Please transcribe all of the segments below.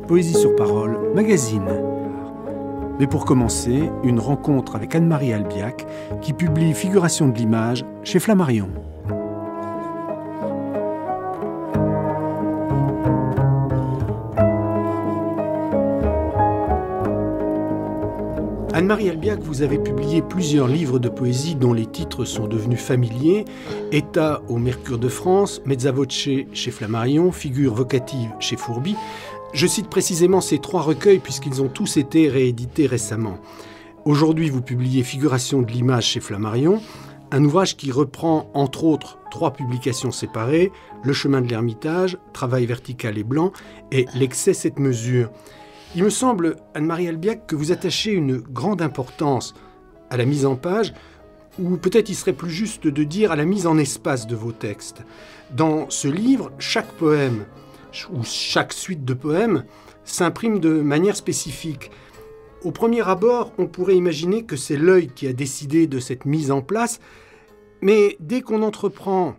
Poésie sur parole, magazine. Mais pour commencer, une rencontre avec Anne-Marie Albiac, qui publie Figuration de l'image chez Flammarion. Anne-Marie Albiac, vous avez publié plusieurs livres de poésie dont les titres sont devenus familiers. État au Mercure de France, Mezza Voce chez Flammarion, Figures vocatives chez Fourbi. Je cite précisément ces trois recueils puisqu'ils ont tous été réédités récemment. Aujourd'hui, vous publiez Figuration de l'image chez Flammarion, un ouvrage qui reprend entre autres trois publications séparées, Le chemin de l'ermitage, Travail vertical et blanc et L'excès cette mesure. Il me semble, Anne-Marie Albiac, que vous attachez une grande importance à la mise en page, ou peut-être il serait plus juste de dire à la mise en espace de vos textes. Dans ce livre, chaque poème, ou chaque suite de poèmes, s'imprime de manière spécifique. Au premier abord, on pourrait imaginer que c'est l'œil qui a décidé de cette mise en place, mais dès qu'on entreprend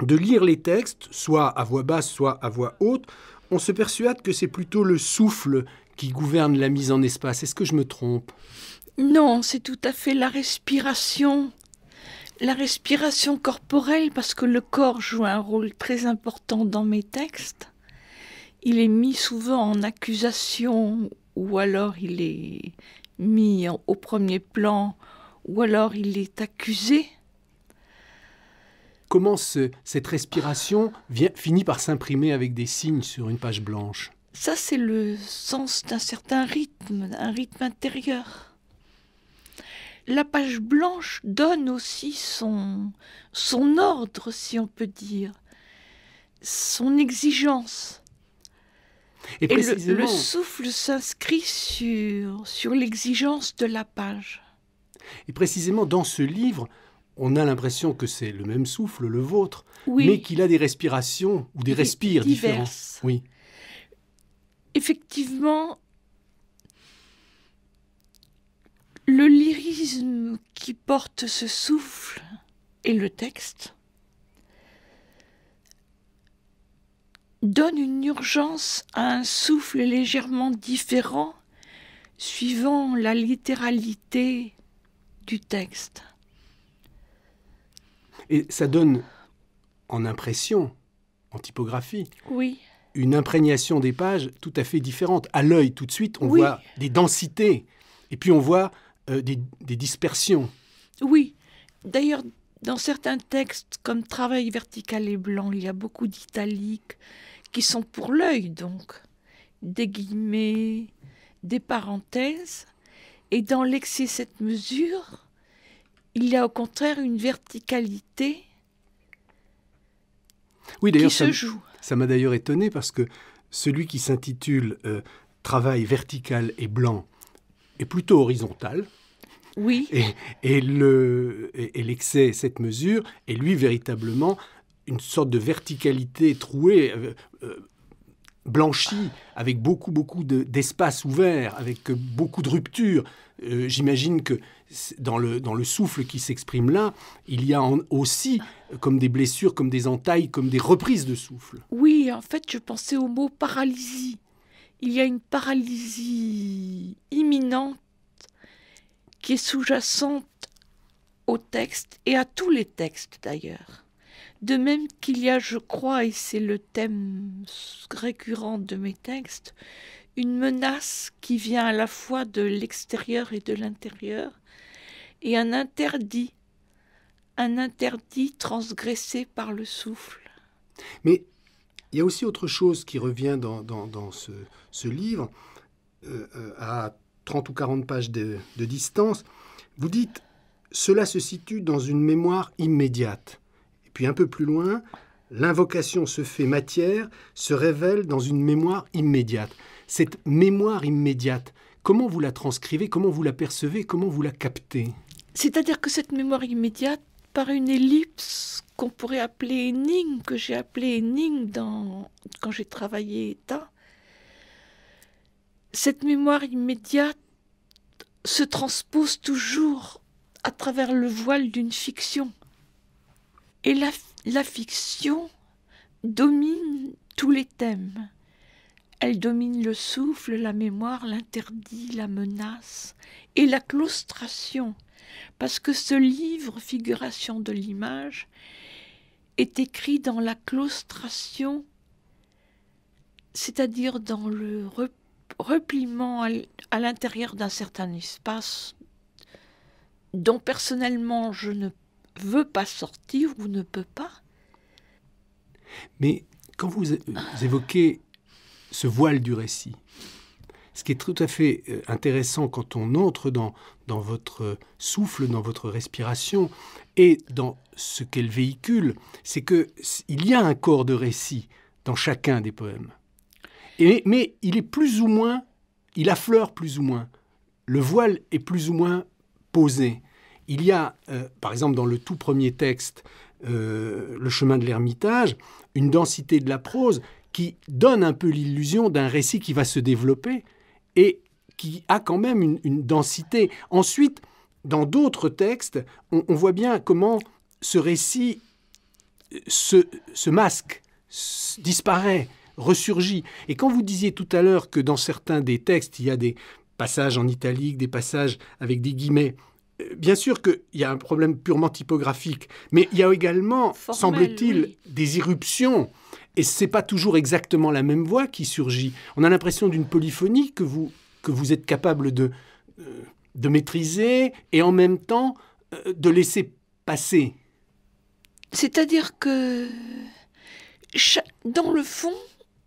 de lire les textes, soit à voix basse, soit à voix haute, on se persuade que c'est plutôt le souffle qui gouverne la mise en espace. Est-ce que je me trompe ? Non, c'est tout à fait la respiration corporelle, parce que le corps joue un rôle très important dans mes textes. Il est mis souvent en accusation, ou alors il est mis au premier plan, ou alors il est accusé. Comment cette respiration finit par s'imprimer avec des signes sur une page blanche ? Ça, c'est le sens d'un certain rythme, un rythme intérieur. La page blanche donne aussi son ordre, si on peut dire, son exigence. Et le souffle s'inscrit sur l'exigence de la page. Et précisément dans ce livre, on a l'impression que c'est le même souffle, le vôtre, oui, mais qu'il a des respirations ou des respires différents. Oui. Effectivement, le lyrisme qui porte ce souffle et le texte donne une urgence à un souffle légèrement différent suivant la littéralité du texte. Et ça donne en impression, en typographie, oui, une imprégnation des pages tout à fait différente. À l'œil, tout de suite, on voit des densités et puis on voit des dispersions. Oui, d'ailleurs, dans certains textes, comme Travail vertical et blanc, il y a beaucoup d'italiques qui sont pour l'œil, donc, des guillemets, des parenthèses. Et dans L'excès cette mesure, il y a au contraire une verticalité qui se joue. Ça m'a d'ailleurs étonné parce que celui qui s'intitule Travail vertical et blanc est plutôt horizontal. Oui. Et L'excès cette mesure est lui véritablement une sorte de verticalité trouée, blanchie, avec beaucoup d'espace ouvert, avec beaucoup de ruptures. J'imagine que dans le souffle qui s'exprime là, il y a aussi comme des blessures, comme des entailles, comme des reprises de souffle. Oui, en fait, je pensais au mot paralysie. Il y a une paralysie imminente qui est sous-jacente au texte et à tous les textes d'ailleurs. De même qu'il y a, je crois, et c'est le thème récurrent de mes textes, une menace qui vient à la fois de l'extérieur et de l'intérieur, et un interdit transgressé par le souffle. Mais il y a aussi autre chose qui revient dans ce livre, à 30 ou 40 pages de distance. Vous dites « Cela se situe dans une mémoire immédiate ». Et puis un peu plus loin, « L'invocation se fait matière, se révèle dans une mémoire immédiate ». Cette mémoire immédiate, comment vous la transcrivez, comment vous la percevez, comment vous la captez ? C'est-à-dire que cette mémoire immédiate, par une ellipse qu'on pourrait appeler énigme, que j'ai appelée énigme quand j'ai travaillé État, cette mémoire immédiate se transpose toujours à travers le voile d'une fiction. Et la fiction domine tous les thèmes. Elle domine le souffle, la mémoire, l'interdit, la menace et la claustration, parce que ce livre, Figuration de l'image, est écrit dans la claustration, c'est-à-dire dans le repliement à l'intérieur d'un certain espace dont personnellement je ne veux pas sortir ou ne peux pas. Mais quand vous évoquez ce voile du récit, ce qui est tout à fait intéressant quand on entre dans votre souffle, dans votre respiration et dans ce qu'elle véhicule, c'est qu'il y a un corps de récit dans chacun des poèmes. Mais il est plus ou moins, il affleure plus ou moins. Le voile est plus ou moins posé. Il y a, par exemple, dans le tout premier texte, Le chemin de l'ermitage, une densité de la prose qui donne un peu l'illusion d'un récit qui va se développer et qui a quand même une densité. Ensuite, dans d'autres textes, on voit bien comment ce récit se masque, disparaît, ressurgit. Et quand vous disiez tout à l'heure que dans certains des textes, il y a des passages en italique, des passages avec des guillemets, bien sûr qu'il y a un problème purement typographique, mais il y a également, semble-t-il, oui, des irruptions. Et ce n'est pas toujours exactement la même voix qui surgit. On a l'impression d'une polyphonie que vous êtes capable de maîtriser et en même temps de laisser passer. C'est-à-dire que, dans le fond,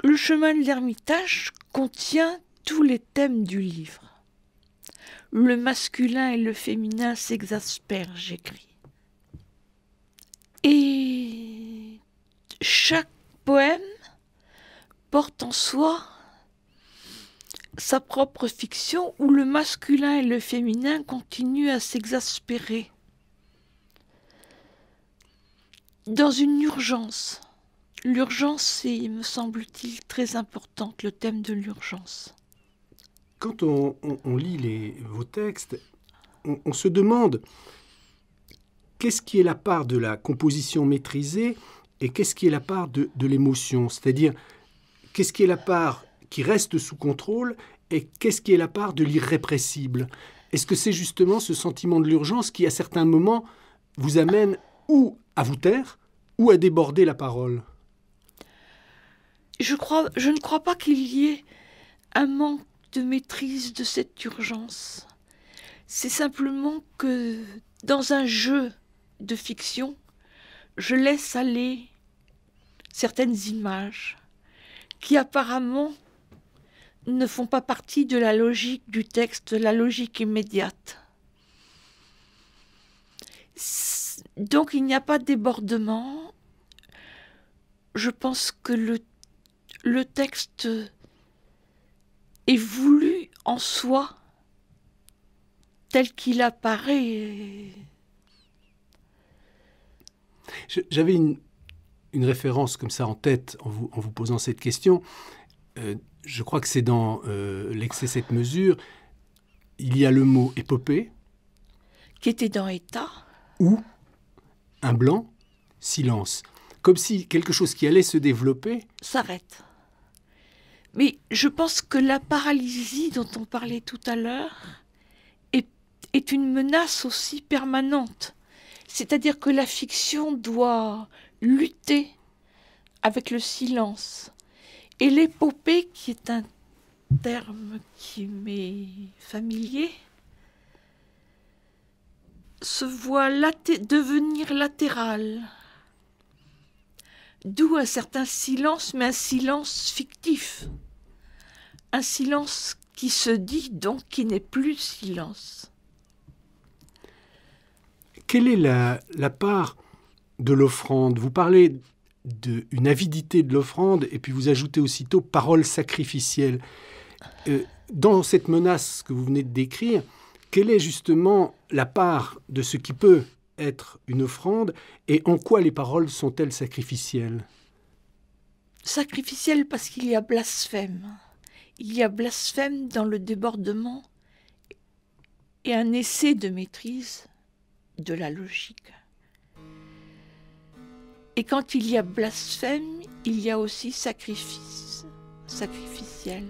Le chemin de l'ermitage contient tous les thèmes du livre. Le masculin et le féminin s'exaspèrent, j'écris. Et chaque poème porte en soi sa propre fiction où le masculin et le féminin continuent à s'exaspérer. Dans une urgence. L'urgence est, me semble-t-il, très importante, le thème de l'urgence. Quand on lit vos textes, on se demande qu'est-ce qui est la part de la composition maîtrisée et qu'est-ce qui est la part de l'émotion. C'est-à-dire, qu'est-ce qui est la part qui reste sous contrôle et qu'est-ce qui est la part de l'irrépressible. Est-ce que c'est justement ce sentiment de l'urgence qui, à certains moments, vous amène ou à vous taire ou à déborder la parole ? Je ne crois pas qu'il y ait un manque de maîtrise de cette urgence. C'est simplement que dans un jeu de fiction, je laisse aller certaines images qui apparemment ne font pas partie de la logique du texte, de la logique immédiate. Donc il n'y a pas de débordement. Je pense que le texte est voulu en soi tel qu'il apparaît. J'avais une référence comme ça en tête en vous posant cette question. Je crois que c'est dans L'excès cette mesure. Il y a le mot épopée. Qui était dans État. Ou un blanc, silence. Comme si quelque chose qui allait se développer s'arrête. Mais je pense que la paralysie dont on parlait tout à l'heure est une menace aussi permanente. C'est-à-dire que la fiction doit lutter avec le silence. Et l'épopée, qui est un terme qui m'est familier, se voit devenir latérale. D'où un certain silence, mais un silence fictif. Un silence qui se dit, donc qui n'est plus silence. Quelle est la part de l'offrande ? Vous parlez d'une avidité de l'offrande et puis vous ajoutez aussitôt parole sacrificielle. Dans cette menace que vous venez de décrire, quelle est justement la part de ce qui peut être une offrande et en quoi les paroles sont-elles sacrificielles ? Sacrificielles parce qu'il y a blasphème. Il y a blasphème dans le débordement et un essai de maîtrise de la logique. Et quand il y a blasphème, il y a aussi sacrifice. Sacrifice. ciel.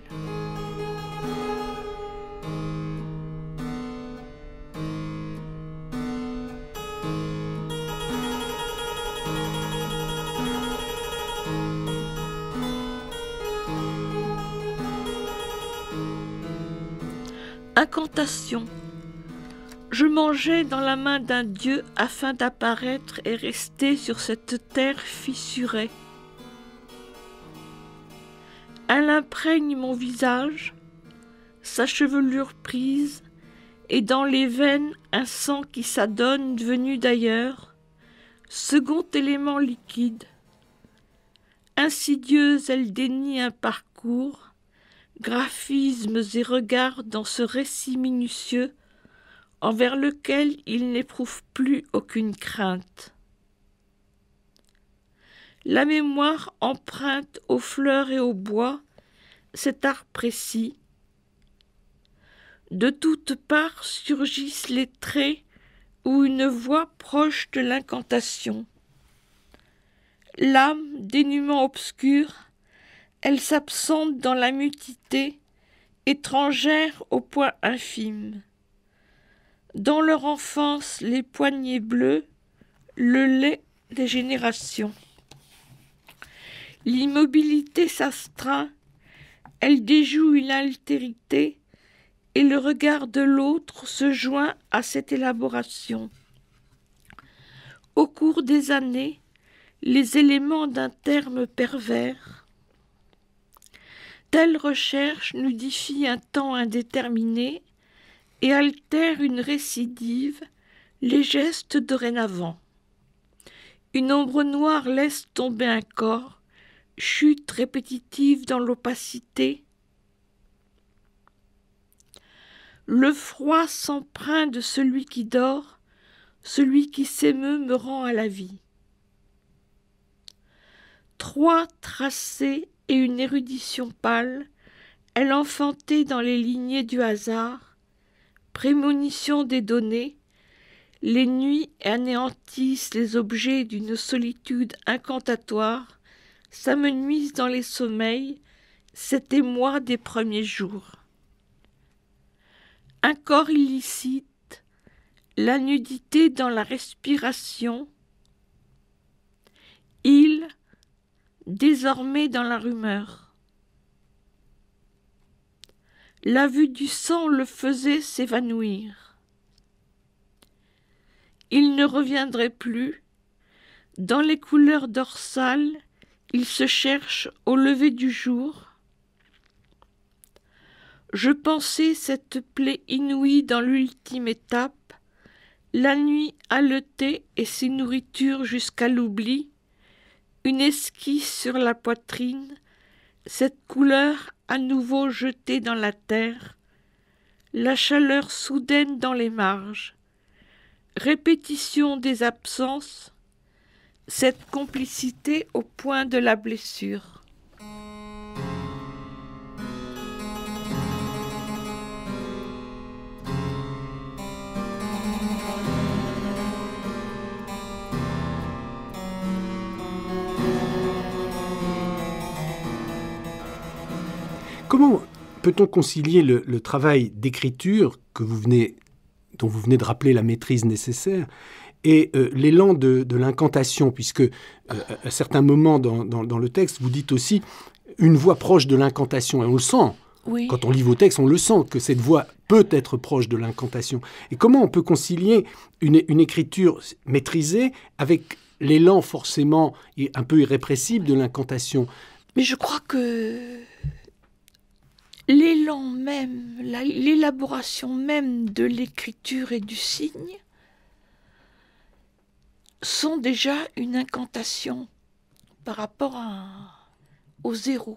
Incantation. Je mangeais dans la main d'un dieu afin d'apparaître et rester sur cette terre fissurée. Elle imprègne mon visage, sa chevelure prise, et dans les veines un sang qui s'adonne venu d'ailleurs, second élément liquide. Insidieuse, elle dénie un parcours, graphismes et regards dans ce récit minutieux envers lequel il n'éprouve plus aucune crainte. La mémoire emprunte aux fleurs et aux bois cet art précis. De toutes parts surgissent les traits ou une voix proche de l'incantation. L'âme, dénuement obscur, elle s'absente dans la mutité, étrangère au point infime. Dans leur enfance, les poignets bleus, le lait des générations. L'immobilité s'astreint, elle déjoue une altérité, et le regard de l'autre se joint à cette élaboration. Au cours des années, les éléments d'un terme pervers. Telle recherche nudifie un temps indéterminé et altère une récidive, les gestes dorénavant. Une ombre noire laisse tomber un corps, chute répétitive dans l'opacité. Le froid s'empreint de celui qui dort, celui qui s'émeut me rend à la vie. Trois tracés et une érudition pâle, elle enfantait dans les lignées du hasard, prémonition des données, les nuits anéantissent les objets d'une solitude incantatoire, s'amenuisent dans les sommeils, cet émoi des premiers jours. Un corps illicite, la nudité dans la respiration, il, désormais dans la rumeur. La vue du sang le faisait s'évanouir. Il ne reviendrait plus. Dans les couleurs dorsales, il se cherche au lever du jour. Je pensais cette plaie inouïe dans l'ultime étape, la nuit haletée et ses nourritures jusqu'à l'oubli, une esquisse sur la poitrine, cette couleur à nouveau jetée dans la terre, la chaleur soudaine dans les marges, répétition des absences, cette complicité au point de la blessure. Comment peut-on concilier le travail d'écriture dont vous venez de rappeler la maîtrise nécessaire et l'élan de l'incantation, puisque à certains moments dans le texte, vous dites aussi une voix proche de l'incantation, et on le sent. Oui. Quand on lit vos textes, on le sent, que cette voix peut être proche de l'incantation. Et comment on peut concilier une écriture maîtrisée avec l'élan forcément un peu irrépressible de l'incantation? Mais je crois que l'élan même, l'élaboration même de l'écriture et du signe sont déjà une incantation par rapport au zéro,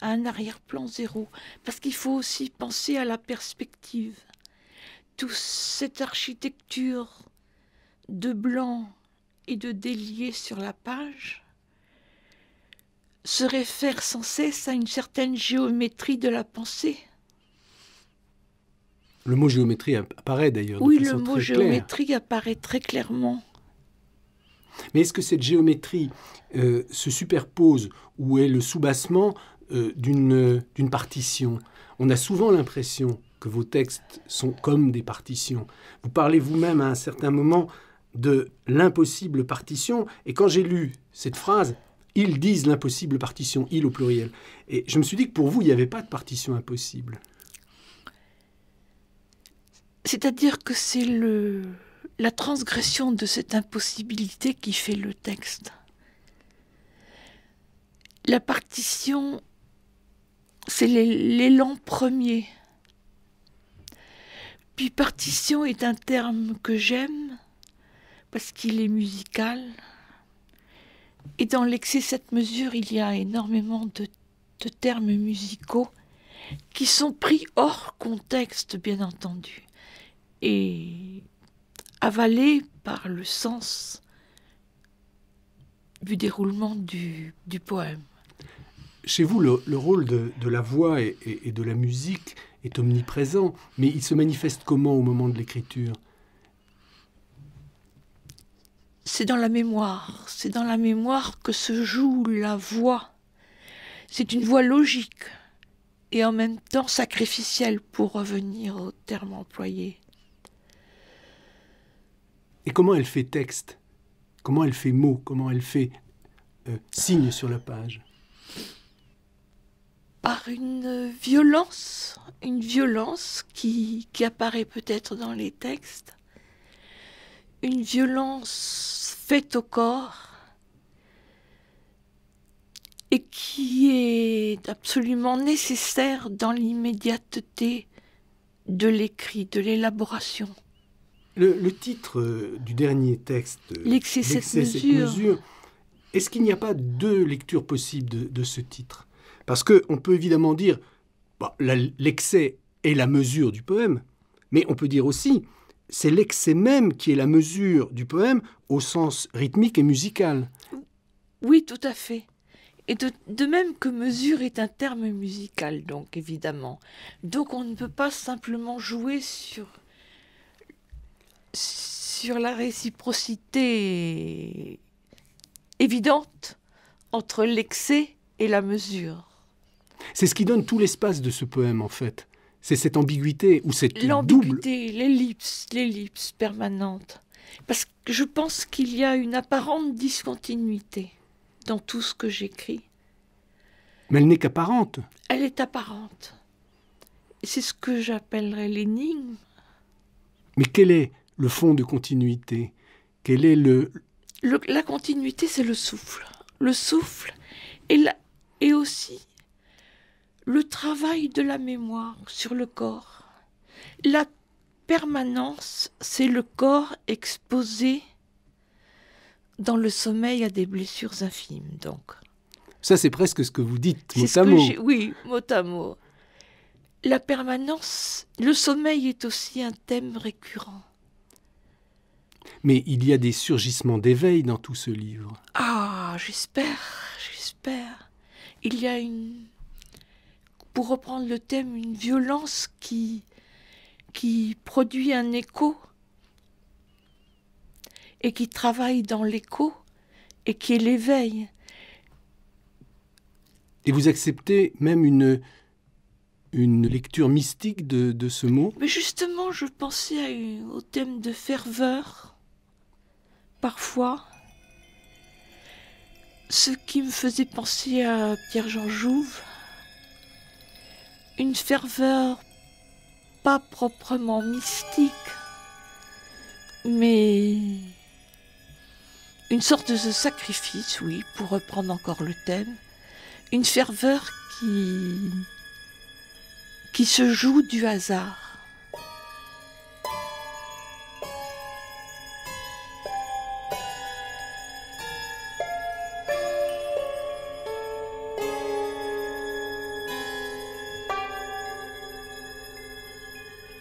à un arrière-plan zéro. Parce qu'il faut aussi penser à la perspective. Toute cette architecture de blanc et de délié sur la page se réfère sans cesse à une certaine géométrie de la pensée. Le mot géométrie apparaît d'ailleurs de Oui, façon le mot très géométrie claire. apparaît très clairement. Mais est-ce que cette géométrie se superpose ou est le soubassement d'une partition. On a souvent l'impression que vos textes sont comme des partitions. Vous parlez vous-même à un certain moment de l'impossible partition, et quand j'ai lu cette phrase, ils disent l'impossible partition, ils au pluriel. Et je me suis dit que pour vous, il n'y avait pas de partition impossible. C'est-à-dire que c'est la transgression de cette impossibilité qui fait le texte. La partition, c'est l'élan premier. Puis partition est un terme que j'aime parce qu'il est musical. Et dans l'excès cette mesure, il y a énormément de termes musicaux qui sont pris hors contexte, bien entendu, et avalés par le sens du déroulement du poème. Chez vous, le rôle de la voix et de la musique est omniprésent, mais il se manifeste comment au moment de l'écriture ? C'est dans la mémoire que se joue la voix. C'est une voix logique et en même temps sacrificielle, pour revenir au terme employé. Et comment elle fait texte ? Comment elle fait mot ? Comment elle fait signe sur la page ? Par une violence qui apparaît peut-être dans les textes, une violence faite au corps et qui est absolument nécessaire dans l'immédiateté de l'écrit, de l'élaboration. Le titre du dernier texte, L'excès, cette mesure. Est-ce qu'il n'y a pas deux lectures possibles de ce titre ? Parce qu'on peut évidemment dire l'excès est la mesure du poème, mais on peut dire aussi c'est l'excès même qui est la mesure du poème au sens rythmique et musical. Oui, tout à fait. Et de même que mesure est un terme musical, donc évidemment. Donc on ne peut pas simplement jouer sur la réciprocité évidente entre l'excès et la mesure. C'est ce qui donne tout l'espace de ce poème, en fait. C'est cette ambiguïté ou cette l'ambiguïté, l'ellipse permanente. Parce que je pense qu'il y a une apparente discontinuité dans tout ce que j'écris. Mais elle n'est qu'apparente. Elle est apparente. Et c'est ce que j'appellerais l'énigme. Mais quel est le fond de continuité ? Quel est La continuité, c'est le souffle. Le souffle et aussi le travail de la mémoire sur le corps. La permanence, c'est le corps exposé dans le sommeil à des blessures infimes, donc. Ça, c'est presque ce que vous dites, mot à mot. Oui, mot à mot. La permanence, le sommeil est aussi un thème récurrent. Mais il y a des surgissements d'éveil dans tout ce livre. Ah, j'espère. Il y a pour reprendre le thème, une violence qui produit un écho et qui travaille dans l'écho et qui est l'éveil. Et vous acceptez même une lecture mystique de ce mot ? Mais justement, je pensais au thème de ferveur, parfois, ce qui me faisait penser à Pierre-Jean Jouve, une ferveur pas proprement mystique, mais une sorte de sacrifice, oui, pour reprendre encore le thème, une ferveur qui se joue du hasard.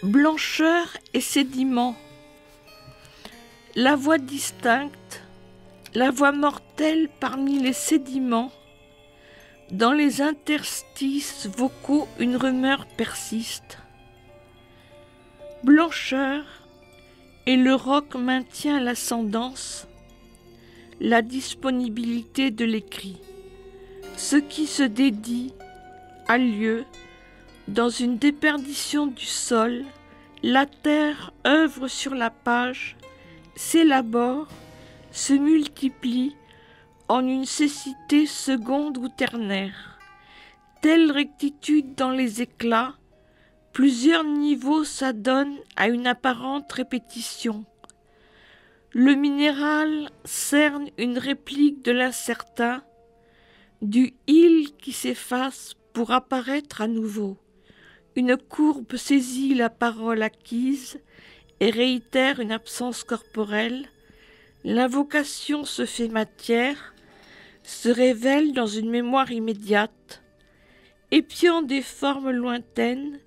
Blancheur et sédiment, la voix distincte, la voix mortelle parmi les sédiments, dans les interstices vocaux une rumeur persiste. Blancheur, et le roc maintient l'ascendance, la disponibilité de l'écrit. Ce qui se dédie a lieu, dans une déperdition du sol, la terre œuvre sur la page, s'élabore, se multiplie en une cécité seconde ou ternaire. Telle rectitude dans les éclats, plusieurs niveaux s'adonnent à une apparente répétition. Le minéral cerne une réplique de l'incertain, du il qui s'efface pour apparaître à nouveau. Une courbe saisit la parole acquise et réitère une absence corporelle. L'invocation se fait matière, se révèle dans une mémoire immédiate, épiant des formes lointaines,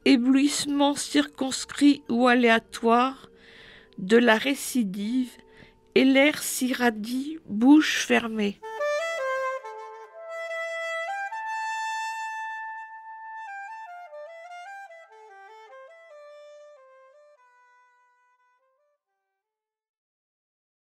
éblouissement circonscrit ou aléatoire de la récidive, et l'air s'irradie, bouche fermée.